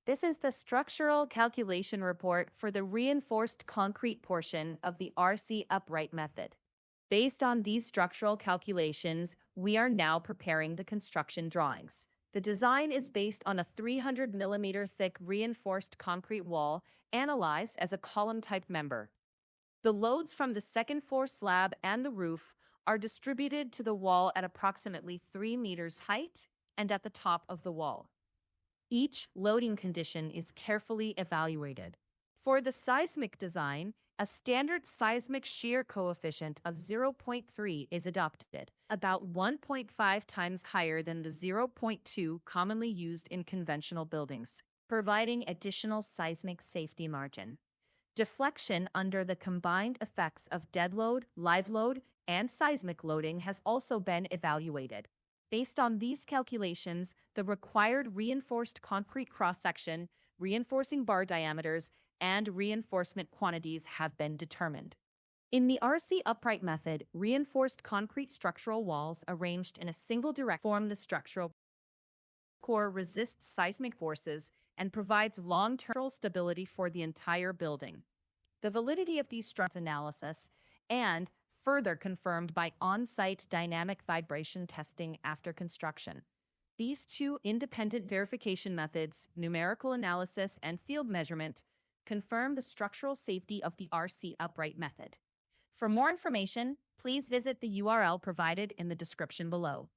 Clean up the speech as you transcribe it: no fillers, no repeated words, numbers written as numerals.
This is the structural calculation report for the reinforced concrete portion of the RC upright method. Based on these structural calculations, we are now preparing the construction drawings. The design is based on a 300 millimeter thick reinforced concrete wall analyzed as a column-type member. The loads from the second floor slab and the roof are distributed to the wall at approximately 3 meters height and at the top of the wall. Each loading condition is carefully evaluated. For the seismic design, a standard seismic shear coefficient of 0.3 is adopted, about 1.5 times higher than the 0.2 commonly used in conventional buildings, providing additional seismic safety margin. Deflection under the combined effects of dead load, live load, and seismic loading has also been evaluated. Based on these calculations, the required reinforced concrete cross-section, reinforcing bar diameters, and reinforcement quantities have been determined. In the RC upright method, reinforced concrete structural walls arranged in a single direct form the structural core resists seismic forces and provides long-term stability for the entire building. The validity of these structural analysis and further confirmed by on-site dynamic vibration testing after construction. These two independent verification methods, numerical analysis and field measurement, confirm the structural safety of the RC upright method. For more information, please visit the URL provided in the description below.